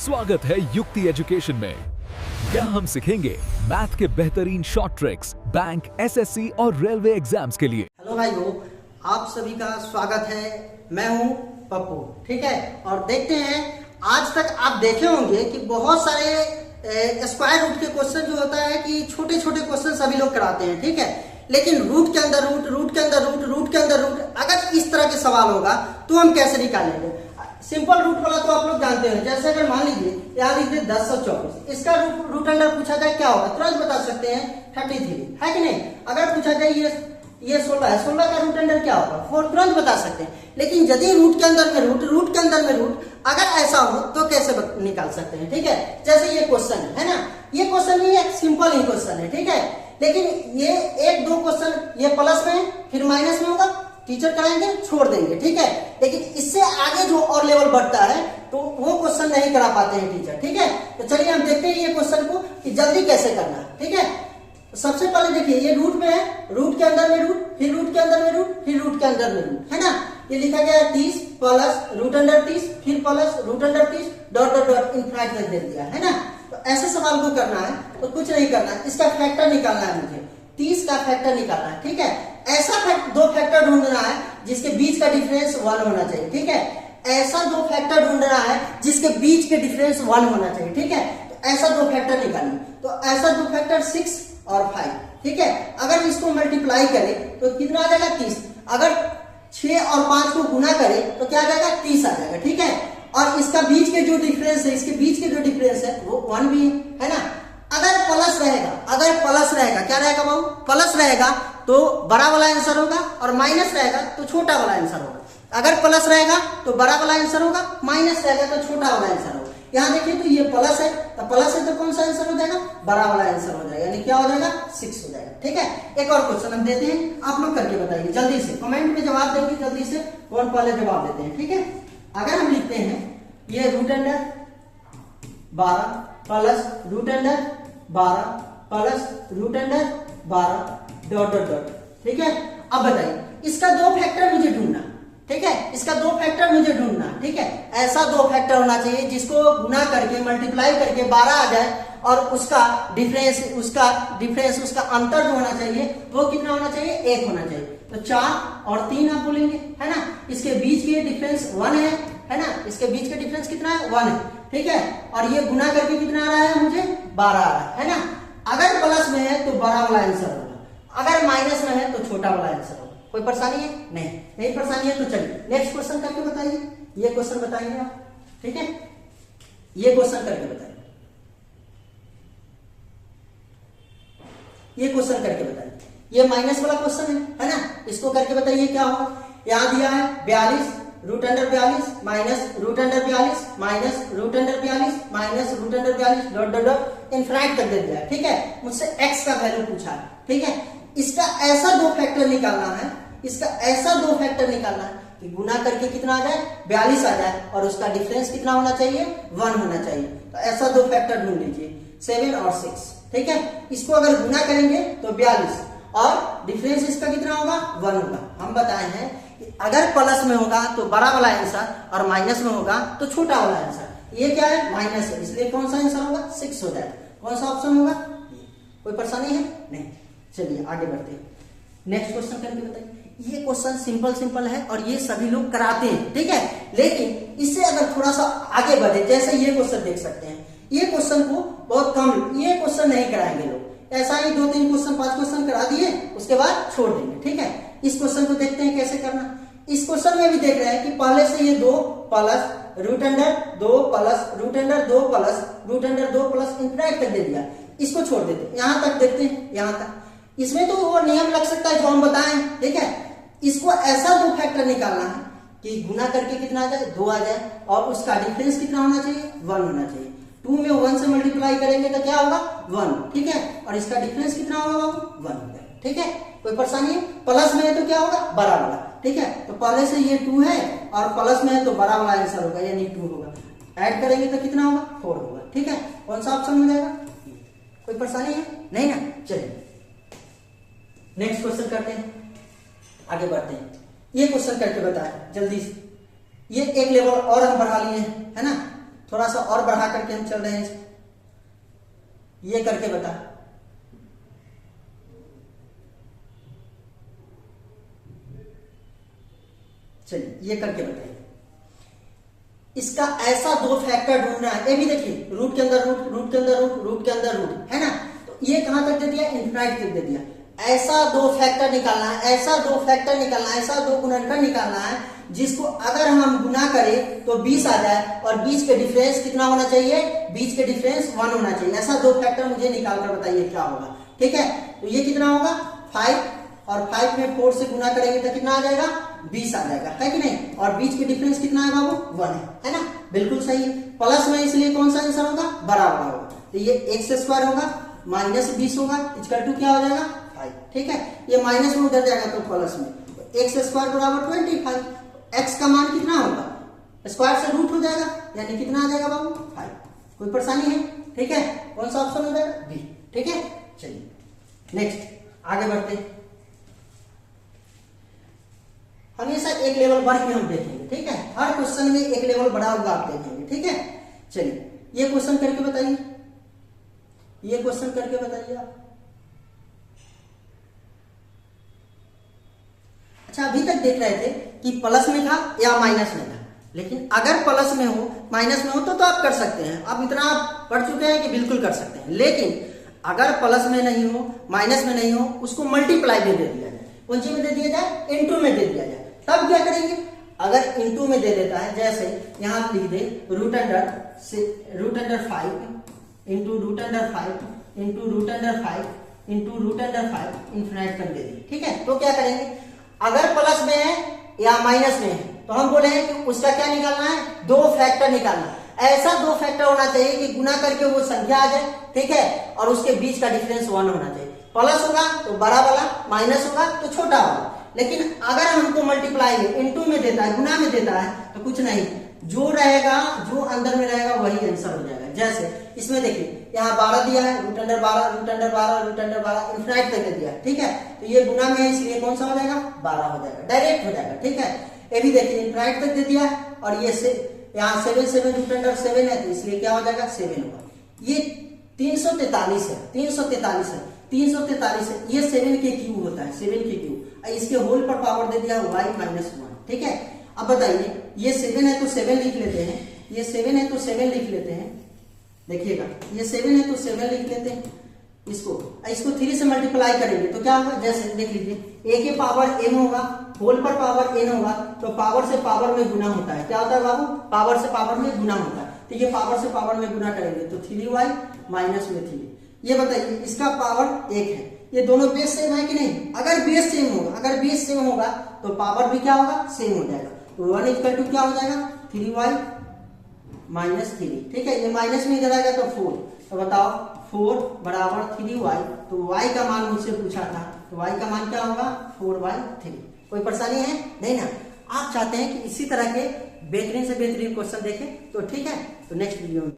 स्वागत है युक्ति एजुकेशन में, यहाँ हम सीखेंगे मैथ के बेहतरीन शॉर्ट ट्रिक्स बैंक, एसएससी और रेलवे एग्जाम्स के लिए। हेलो भाइयों, आप सभी का स्वागत है। मैं हूं पप्पू, ठीक है। और देखते हैं, आज तक आप देखे होंगे कि बहुत सारे स्क्वायर रूट के क्वेश्चन जो होता है कि छोटे छोटे क्वेश्चन सभी लोग कराते हैं, ठीक है। लेकिन रूट के अंदर रूट, रूट के अंदर रूट, रूट के अंदर रूट, अगर इस तरह के सवाल होगा तो हम कैसे निकालेंगे। सिंपल रूट वाला तो आप लोग जानते हैं। जैसे अगर मान लीजिए यहाँ लिख दे 1024, इसका रूट अंडर पूछा जाए क्या होगा, तुरंत बता सकते हैं 33, है कि नहीं। अगर पूछा जाए ये 16 है, 16 का रूट अंडर क्या होगा 4, तुरंत बता सकते हैं। लेकिन यदि रूट के अंदर में रूट, रूट के अंदर में रूट, अगर ऐसा हो तो कैसे निकाल सकते हैं, ठीक है। जैसे ये क्वेश्चन है ना, ये क्वेश्चन नहीं है, सिंपल ही क्वेश्चन है, ठीक है। लेकिन ये एक दो क्वेश्चन ये प्लस में फिर माइनस में होगा, टीचर कराएंगे छोड़ देंगे, ठीक है। लेकिन इससे आगे जो और लेवल बढ़ता है तो वो क्वेश्चन नहीं करा पाते हैं टीचर, ठीक है। तो चलिए हम देखते हैं ये क्वेश्चन को कि जल्दी कैसे करना है, ठीक है। तो सबसे पहले देखिए, ये रूट में है, रूट के अंदर में रूट, फिर रूट के अंदर में रूट, फिर रूट के अंदर में रूट, है ना। ये लिखा गया है 30 प्लस रूट अंडर 30, फिर plus root under 30 dot dot dot infinite तक दे दिया है ना। तो ऐसे सवाल को करना है तो कुछ नहीं करना है, इसका फैक्टर निकालना है मुझे, 30 का फैक्टर निकालना है, ठीक है। ऐसा दो फैक्टर ढूंढना है जिसके बीच का डिफरेंस 1 होना चाहिए, ठीक है। ऐसा दो फैक्टर ढूंढना है जिसके बीच के डिफरेंस 1 होना चाहिए, ठीक है। तो ऐसा दो फैक्टर निकालिए। तो ऐसा दो फैक्टर 6 और 5, ठीक है। अगर इसको मल्टीप्लाई करें तो कितना आ जाएगा 30। अगर 6 और 5 को गुना करें तो क्या आ जाएगा 30 आ जाएगा, ठीक है। और इसका बीच के जो डिफरेंस है, इसके बीच के जो डिफरेंस है वो 1 भी है ना। अगर प्लस रहेगा, अगर प्लस रहेगा, क्या रहेगा बाबू, प्लस रहेगा तो बड़ा वाला आंसर होगा, और माइनस रहेगा तो छोटा वाला आंसर होगा। अगर प्लस रहेगा तो बड़ा वाला आंसर होगा, माइनस रहेगा तो छोटा वाला आंसर होगा। यहाँ देखिए तो ये प्लस है, तो प्लस है तो कौन सा आंसर हो जाएगा, बड़ा वाला आंसर हो जाएगा, यानी क्या हो जाएगा 6 हो जाएगा, ठीक है। एक और क्वेश्चन हम देते हैं, आप लोग करके बताइए जल्दी से, कमेंट में जवाब देंगे जल्दी से, कौन पहले जवाब देते हैं, ठीक है। अगर हम लिखते हैं ये root under 12 plus root under 12 plus root under 12 dot dot dot, ठीक है। अब बताइए इसका दो फैक्टर मुझे ढूंढना, ठीक है। इसका दो फैक्टर मुझे ढूंढना, ठीक है। ऐसा दो फैक्टर होना चाहिए जिसको गुना करके मल्टीप्लाई करके 12 आ जाए, और उसका डिफरेंस, उसका अंतर जो होना चाहिए वो कितना होना चाहिए, 1 होना चाहिए। तो 4 और 3 आप बोलेंगे, है ना। इसके बीच के डिफरेंस 1 है ना। इसके बीच के डिफरेंस कितना है 1 है, ठीक है। और ये गुना करके कितना आ रहा है मुझे 12 आ रहा है ना। अगर प्लस में है तो बड़ा वाला आंसर होगा, अगर माइनस में है तो छोटा वाला आंसर होगा। कोई परेशानी है? नहीं परेशानी है तो चलिए नेक्स्ट क्वेश्चन करके बताइए। ये क्वेश्चन बताइए आप, ठीक है। ये क्वेश्चन करके बताइए, ये क्वेश्चन करके बताइए। ये माइनस वाला क्वेश्चन है ना। इसको करके बताइए क्या होगा। यहां दिया है 42 root under 42 minus root under 42 minus root under 42 minus root under 42 dot dot dot infinite तक दे दिया है, ठीक है। मुझसे x का वैल्यू पूछा है, ठीक है। इसका ऐसा दो फैक्टर निकालना है, इसका ऐसा दो फैक्टर निकालना है कि गुना करके कितना आ जाए 42 आ जाए, और उसका डिफरेंस कितना होना चाहिए 1 होना चाहिए। तो ऐसा दो फैक्टर ढूंढ लीजिए 7 और 6, ठीक है। इसको अगर गुना करेंगे तो 42, और डिफरेंस इसका कितना होगा 1 होगा। हम बताए हैं कि अगर प्लस में होगा तो बड़ा वाला आंसर, और माइनस में होगा तो छोटा वाला आंसर। ये क्या है माइनस है, इसलिए कौन सा आंसर होगा 6 हो जाएगा। कौन सा ऑप्शन होगा, कोई परेशानी है? नहीं। चलिए आगे बढ़ते हैं, नेक्स्ट क्वेश्चन करके बताइए। ये क्वेश्चन सिंपल है और ये सभी लोग कराते हैं, ठीक है। लेकिन इससे अगर थोड़ा सा आगे बढ़े, जैसे ये क्वेश्चन देख सकते हैं, ये क्वेश्चन को बहुत कम, ये क्वेश्चन नहीं कराएंगे लोग। ऐसा ही 2-3 क्वेश्चन 5 क्वेश्चन करा दिए, उसके बाद छोड़ देंगे, ठीक है। इस क्वेश्चन को देखते हैं कैसे करना। इस क्वेश्चन में भी देख रहे हैं कि पहले से ये 2 plus root under 2 plus root under 2 plus root under 2 plus infinite तक दे दिया। इसको छोड़ देते हैं, यहां तक देखते हैं, यहां तक। इसमें तो वो नियम लग सकता है जो हम बताएं, ठीक है। इसको ऐसा दो फैक्टर निकालना है कि गुना करके कितना आ जाए 2 आ जाए, और उसका डिफरेंस कितना होना चाहिए 1 होना चाहिए। 2 में 1 से मल्टीप्लाई करेंगे तो क्या होगा 1, ठीक है। और इसका डिफरेंस कितना होगा 1 होगा, ठीक है। कोई परेशानी है? प्लस में है तो क्या होगा बड़ा वाला, ठीक है। तो पहले से ये 2 है और प्लस में है तो बड़ा वाला आंसर होगा, यानी 2 होगा। ऐड करेंगे तो कितना होगा 4 होगा, ठीक है। कौन सा ऑप्शन हो जाएगा? कोई परेशानी है? नहीं ना। चलिए नेक्स्ट क्वेश्चन करते हैं, आगे बढ़ते हैं। ये क्वेश्चन करके बताएं जल्दी से। ये एक लेवल और हम बढ़ा लिए, है ना। थोड़ा सा और बढ़ा करके हम चल रहे हैं, ये करके बता। चलिए ये करके बताइए। इसका ऐसा दो फैक्टर ढूंढना है। ये भी देखिए, रूट के अंदर रूट, रूट के अंदर रूट, रूट के अंदर रूट, है ना। तो ये कहां तक दे दिया, इनफिनाइट तक दे दिया। ऐसा दो फैक्टर निकालना है, ऐसा दो फैक्टर निकालना है, ऐसा दो गुणनखंड निकालना है जिसको अगर हम गुना करें तो 20 आ जाए और बीच के डिफरेंस कितना होना चाहिए, बीच के डिफरेंस 1 होना चाहिए। ऐसा दो फैक्टर मुझे निकाल कर बताइए क्या होगा। ठीक है, तो ये कितना होगा 5, और 5 में 4 से गुना करेंगे तो कितना आ जाएगा, 20 आ जाएगा, है कि नहीं। और बीच के डिफरेंस कितना है बाबू, 1 है ना। बिल्कुल सही है, प्लस में, इसलिए कौन सा आंसर होगा, बराबर होगा। तो ये x स्क्वायर होगा माइनस 20 होगा, इक्वल टू क्या हो जाएगा 5। ठीक है, ये माइनस में उधर जाएगा तो प्लस में, तो x स्क्वायर बराबर 25। x का मान कितना होगा, स्क्वायर से रूट हो जाएगा, यानी कितना आ जाएगा बाबू 5। कोई परेशानी है, ठीक है, कौन सा ऑप्शन हो जाएगा, बी। ठीक है, चलिए नेक्स्ट आगे बढ़ते हैं। हमेशा एक लेवल बढ़ के हम देखेंगे, ठीक है, हर क्वेश्चन में एक लेवल बढ़ा हुआ आप देखेंगे। ठीक है, चलिए ये क्वेश्चन करके बताइए, ये क्वेश्चन करके बताइए आप। अच्छा, अभी तक देख रहे थे कि प्लस में था या माइनस में था, लेकिन अगर प्लस में हो माइनस में हो तो आप कर सकते हैं। अब इतना आप पढ़ चुके हैं कि बिल्कुल कर सकते हैं। लेकिन अगर प्लस में नहीं हो, माइनस में नहीं हो, उसको मल्टीप्लाई में दे दिया जाए। कौन सी में दे दिया जाए, इनटू में दे दिया जाए। तब क्या करेंगे, अगर इनटू में दे देता है, जैसे यहां लिख दे root under 5 into root under 5 into root under 5 into root under 5 infinite कर दे दी। ठीक है, तो क्या करेंगे, अगर प्लस में है या माइनस में है तो हम बोले हैं कि उसका क्या निकालना है, दो फैक्टर निकालना। ऐसा दो फैक्टर होना चाहिए कि गुना करके वो संख्या आ जाए, ठीक है, और उसके बीच का डिफरेंस 1 होना चाहिए। प्लस होगा तो बड़ा वाला, माइनस होगा तो छोटा वाला। लेकिन अगर हमको मल्टीप्लाई में, इनटू में देता है, गुना में देता है, तो कुछ नहीं, जो रहेगा, जो अंदर में रहेगा वही आंसर हो जाएगा। जैसे इसमें देखिए, यहाँ 12 दिया है, root under 12, root under 12, root under 12 infinite तक दे दिया। ठीक है, तो ये गुना में है, इसलिए कौन सा हो जाएगा, 12 हो जाएगा, डायरेक्ट हो जाएगा। ठीक है, ये भी देखिए इनफिनाइट तक दे दिया है, और ये से यहाँ 7 रूट अंडर 7 है, तो इसलिए क्या हो जाएगा 7 होगा। ये 343 है, 343 है, 343 है। ये 7 के क्यूब होता है, 7 के क्यूब। इसके होल पर पावर दे दिया y-1। ठीक है, अब बताइए, ये 7 है तो 7 लिख लेते हैं, ये 7 है तो 7 लिख लेते हैं। देखिएगा, ये 7 है तो 7 लिख लेते हैं। इसको 3 से मल्टीप्लाई करेंगे तो क्या होगा, जैसे देख लीजिए, a के पावर m होगा, होल पर पावर n होगा, तो पावर से पावर में गुना होता है। क्या होता है बाबू, पावर से पावर में गुना होता है। तो ये पावर से पावर में गुना करेंगे तो 3y माइनस में 3। ये बताइए, इसका पावर 1 है, ये दोनों बेस सेम है कि नहीं। अगर बेस सेम होगा, अगर बेस सेम होगा तो पावर भी क्या होगा, सेम हो जाएगा। तो 1 इक्वल टू क्या हो जाएगा, 3y माइनस 3। ठीक है, ये माइनस में इधर आएगा तो 4। तो बताओ 4 बराबर 3y, तो y का मान मुझसे पूछा था, तो y का मान क्या होगा, 4/3। कोई परेशानी है नहीं ना। आप चाहते हैं कि इसी तरह के बेहतरीन से बेहतरीन क्वेश्चन देखें तो ठीक है, तो नेक्स्ट वीडियो में